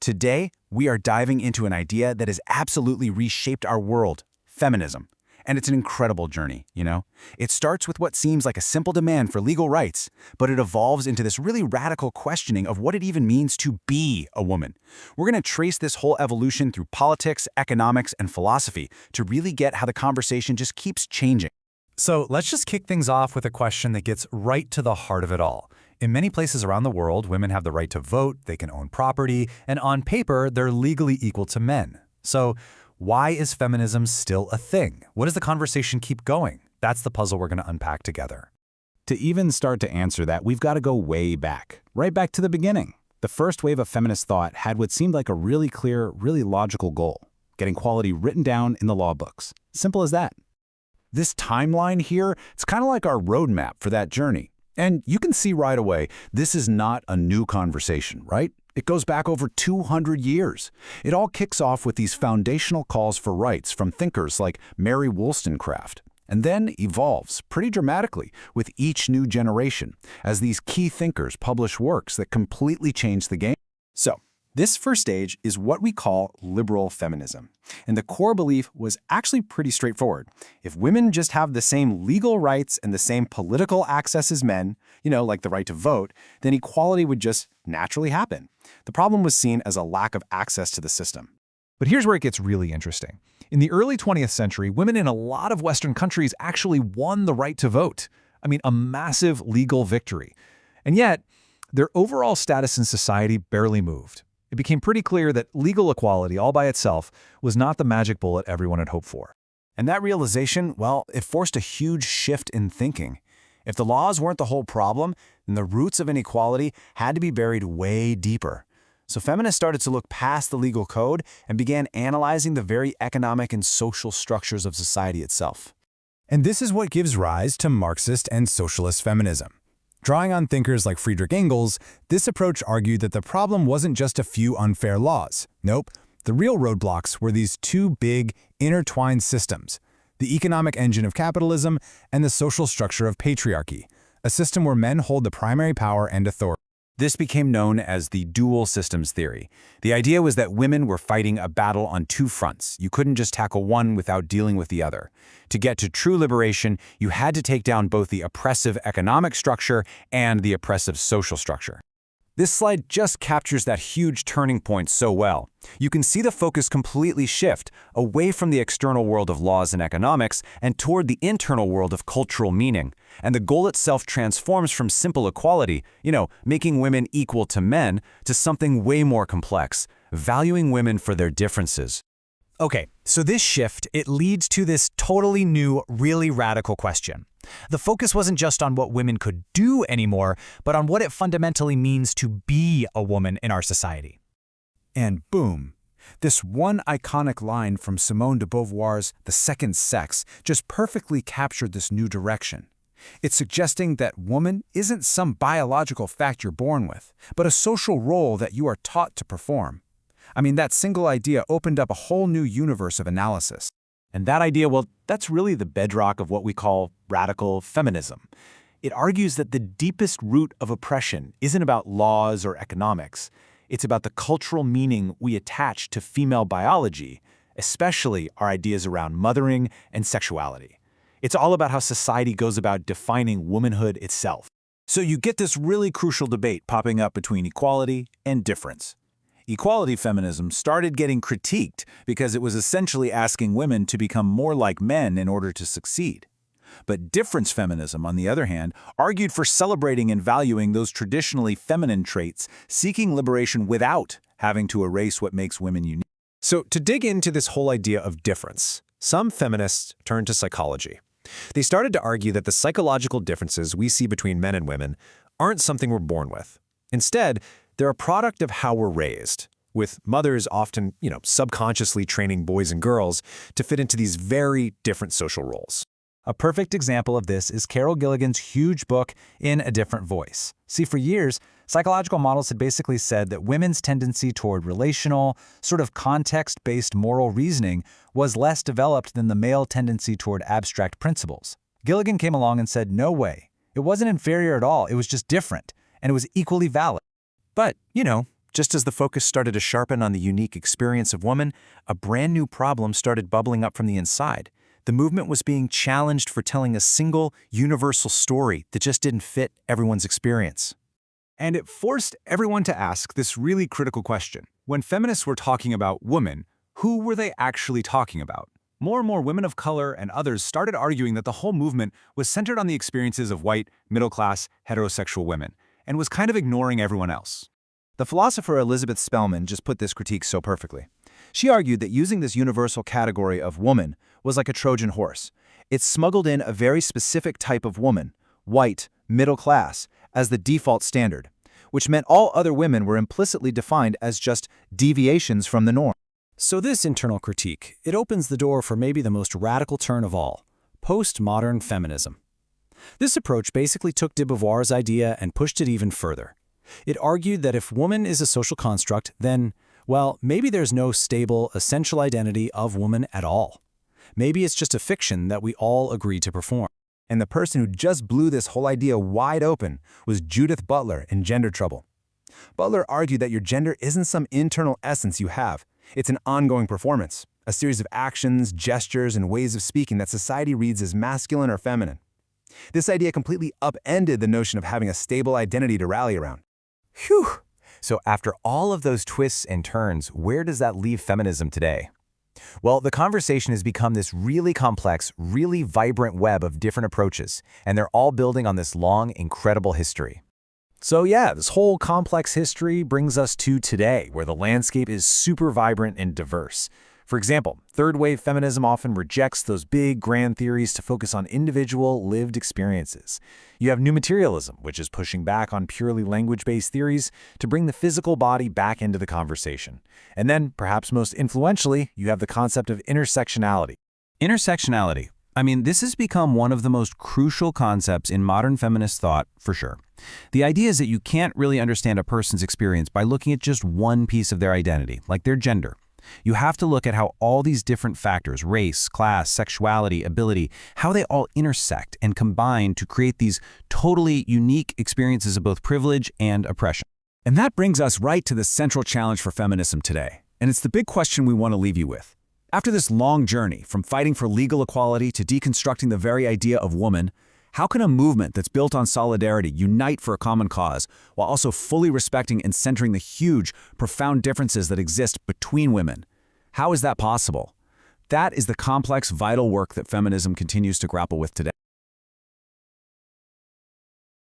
Today, we are diving into an idea that has absolutely reshaped our world, feminism. And it's an incredible journey, you know? It starts with what seems like a simple demand for legal rights, but it evolves into this really radical questioning of what it even means to be a woman. We're going to trace this whole evolution through politics, economics, and philosophy to really get how the conversation just keeps changing. So let's just kick things off with a question that gets right to the heart of it all. In many places around the world, women have the right to vote, they can own property, and on paper, they're legally equal to men. So why is feminism still a thing? What does the conversation keep going? That's the puzzle we're going to unpack together. To even start to answer that, we've got to go way back, right back to the beginning. The first wave of feminist thought had what seemed like a really clear, really logical goal: getting equality written down in the law books. Simple as that. This timeline here, it's kind of like our roadmap for that journey. And you can see right away, this is not a new conversation, right? It goes back over 200 years. It all kicks off with these foundational calls for rights from thinkers like Mary Wollstonecraft, and then evolves pretty dramatically with each new generation as these key thinkers publish works that completely change the game. So, this first stage is what we call liberal feminism. And the core belief was actually pretty straightforward. If women just have the same legal rights and the same political access as men, like the right to vote, then equality would just naturally happen. The problem was seen as a lack of access to the system. But here's where it gets really interesting. In the early 20th century, women in a lot of Western countries actually won the right to vote. I mean, a massive legal victory. And yet, their overall status in society barely moved. It became pretty clear that legal equality all by itself was not the magic bullet everyone had hoped for. And that realization, well, it forced a huge shift in thinking. If the laws weren't the whole problem, then the roots of inequality had to be buried way deeper. So feminists started to look past the legal code and began analyzing the very economic and social structures of society itself. And this is what gives rise to Marxist and socialist feminism. Drawing on thinkers like Friedrich Engels, this approach argued that the problem wasn't just a few unfair laws. Nope, the real roadblocks were these two big, intertwined systems: the economic engine of capitalism and the social structure of patriarchy, a system where men hold the primary power and authority. This became known as the dual systems theory. The idea was that women were fighting a battle on two fronts. You couldn't just tackle one without dealing with the other. To get to true liberation, you had to take down both the oppressive economic structure and the oppressive social structure. This slide just captures that huge turning point so well. You can see the focus completely shift away from the external world of laws and economics and toward the internal world of cultural meaning. And the goal itself transforms from simple equality, making women equal to men, to something way more complex, valuing women for their differences. Okay, so this shift, it leads to this totally new, really radical question. The focus wasn't just on what women could do anymore, but on what it fundamentally means to be a woman in our society. And boom, this one iconic line from Simone de Beauvoir's The Second Sex just perfectly captured this new direction. It's suggesting that woman isn't some biological fact you're born with, but a social role that you are taught to perform. I mean, that single idea opened up a whole new universe of analysis. And that idea, well, that's really the bedrock of what we call radical feminism. It argues that the deepest root of oppression isn't about laws or economics. It's about the cultural meaning we attach to female biology, especially our ideas around mothering and sexuality. It's all about how society goes about defining womanhood itself. So you get this really crucial debate popping up between equality and difference. Equality feminism started getting critiqued because it was essentially asking women to become more like men in order to succeed. But difference feminism, on the other hand, argued for celebrating and valuing those traditionally feminine traits, seeking liberation without having to erase what makes women unique. So to dig into this whole idea of difference, some feminists turned to psychology. They started to argue that the psychological differences we see between men and women aren't something we're born with. Instead, they're a product of how we're raised, with mothers often, subconsciously training boys and girls to fit into these very different social roles. A perfect example of this is Carol Gilligan's huge book, In a Different Voice. See, for years, psychological models had basically said that women's tendency toward relational, sort of context-based moral reasoning was less developed than the male tendency toward abstract principles. Gilligan came along and said, no way. It wasn't inferior at all, it was just different, and it was equally valid. But, Just as the focus started to sharpen on the unique experience of woman, a brand new problem started bubbling up from the inside. The movement was being challenged for telling a single, universal story that just didn't fit everyone's experience. And it forced everyone to ask this really critical question. When feminists were talking about women, who were they actually talking about? More and more women of color and others started arguing that the whole movement was centered on the experiences of white, middle-class, heterosexual women, and was kind of ignoring everyone else. The philosopher Elizabeth Spellman just put this critique so perfectly. She argued that using this universal category of woman was like a Trojan horse. It smuggled in a very specific type of woman, white, middle class, as the default standard, which meant all other women were implicitly defined as just deviations from the norm. So this internal critique, it opens the door for maybe the most radical turn of all, postmodern feminism. This approach basically took de Beauvoir's idea and pushed it even further. It argued that if woman is a social construct, then, well, maybe there's no stable, essential identity of woman at all. Maybe it's just a fiction that we all agree to perform. And the person who just blew this whole idea wide open was Judith Butler in Gender Trouble. Butler argued that your gender isn't some internal essence you have. It's an ongoing performance, a series of actions, gestures, and ways of speaking that society reads as masculine or feminine. This idea completely upended the notion of having a stable identity to rally around. Phew! So after all of those twists and turns, where does that leave feminism today? Well, the conversation has become this really complex, really vibrant web of different approaches, and they're all building on this long, incredible history. So yeah, this whole complex history brings us to today, where the landscape is super vibrant and diverse. For example, third-wave feminism often rejects those big, grand theories to focus on individual, lived experiences. You have new materialism, which is pushing back on purely language-based theories to bring the physical body back into the conversation. And then, perhaps most influentially, you have the concept of intersectionality. Intersectionality. I mean, this has become one of the most crucial concepts in modern feminist thought, for sure. The idea is that you can't really understand a person's experience by looking at just one piece of their identity, like their gender. You have to look at how all these different factors, race, class, sexuality, ability, how they all intersect and combine to create these totally unique experiences of both privilege and oppression. And that brings us right to the central challenge for feminism today. And it's the big question we want to leave you with. After this long journey, from fighting for legal equality to deconstructing the very idea of woman, how can a movement that's built on solidarity unite for a common cause while also fully respecting and centering the huge, profound differences that exist between women? How is that possible? That is the complex, vital work that feminism continues to grapple with today.